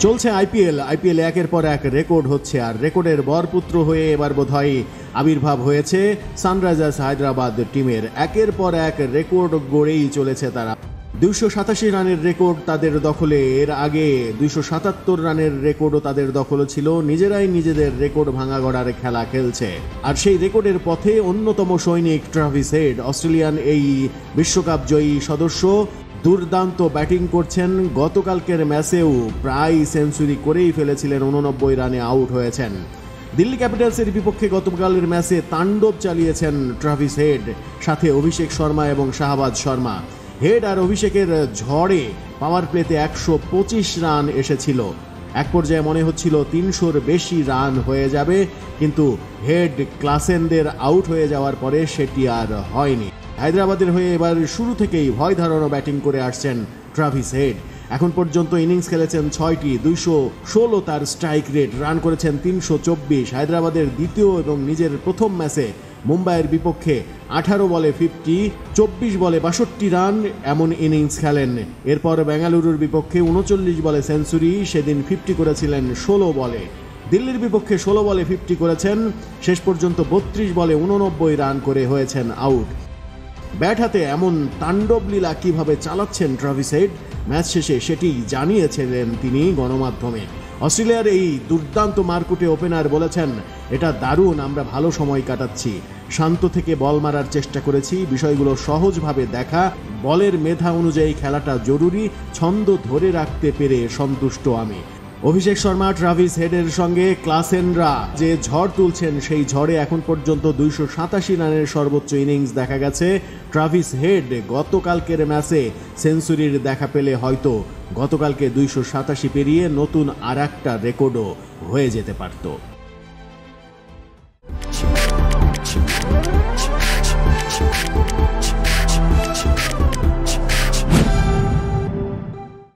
চলছে আইপিএল একের পর এক রেকর্ড হচ্ছে, আর রেকর্ডের বরপুত্র হয়ে এবার বোধহয় আবির্ভাব হয়েছে সানরাইজার্স হায়দ্রাবাদ টিমের। একের পর এক রেকর্ড গড়েই চলেছে তারা। 287 রানের রেকর্ড তাদের দখলে, এর আগে 277 রানের রেকর্ডও তাদের দখলে ছিল। নিজেরাই নিজেদের রেকর্ড ভাঙা গড়ার খেলা খেলছে, আর সেই রেকর্ডের পথে অন্যতম সৈনিক ট্রাভিস হেড, অস্ট্রেলিয়ান এই বিশ্বকাপ জয়ী সদস্য। দুর্দান্ত ব্যাটিং করছেন, গতকালকের ম্যাচেও প্রায় সেঞ্চুরি করেই ফেলেছিলেন, 89 রানে আউট হয়েছেন। দিল্লি ক্যাপিটালসের বিপক্ষে গতকালের ম্যাচে তাণ্ডব চালিয়েছেন ট্রাভিস হেড, সাথে অভিষেক শর্মা এবং শাহবাজ শর্মা। হেড আর অভিষেকের ঝড়ে পাওয়ার প্লেতে 125 রান এসেছিল। এক পর্যায়ে মনে হচ্ছিল 300-র বেশি রান হয়ে যাবে, কিন্তু হেড ক্লাসেনদের আউট হয়ে যাওয়ার পরে সেটি আর হয়নি। হায়দ্রাবাদের হয়ে এবার শুরু থেকেই ভয় ধারণা ব্যাটিং করে আসছেন ট্রাভিস হেড। এখন পর্যন্ত ইনিংস খেলেছেন 6টি, 216 তার স্ট্রাইক রেট, রান করেছেন 324। হায়দ্রাবাদের দ্বিতীয় এবং নিজের প্রথম ম্যাচে মুম্বাইয়ের বিপক্ষে 18 বলে 50, 24 বলে 62 রান এমন ইনিংস খেলেন। এরপর বেঙ্গালুরুর বিপক্ষে 39 বলে সেঞ্চুরি, সেদিন 50 করেছিলেন 16 বলে। দিল্লির বিপক্ষে 16 বলে 50 করেছেন, শেষ পর্যন্ত 32 বলে 89 রান করে হয়েছেন আউট। ব্যাট হাতে এমন তাণ্ডব লীলা কিভাবে চালাচ্ছেন ট্রাভিস হেড, ম্যাচ শেষে সেটি জানিয়েছিলেন তিনি গণমাধ্যমে। অস্ট্রেলিয়ার এই দুর্দান্ত মারকুটে ওপেনার বলেছেন, এটা দারুণ, আমরা ভালো সময় কাটাচ্ছি, শান্ত থেকে বল মারার চেষ্টা করেছি, বিষয়গুলো সহজভাবে দেখা, বলের মেধা অনুযায়ী খেলাটা জরুরি, ছন্দ ধরে রাখতে পেরে সন্তুষ্ট আমি। অভিষেক শর্মা, ট্রাভিস হেডের সঙ্গে ক্লাসেনরা যে ঝড় তুলছেন, সেই ঝড়ে এখন পর্যন্ত 287 রানের সর্বোচ্চ ইনিংস দেখা গেছে। ট্রাভিস হেড গতকালকের ম্যাচে সেঞ্চুরির দেখা পেলে হয়তো গতকালকে 287 পেরিয়ে নতুন আর একটা রেকর্ডও হয়ে যেতে পারত।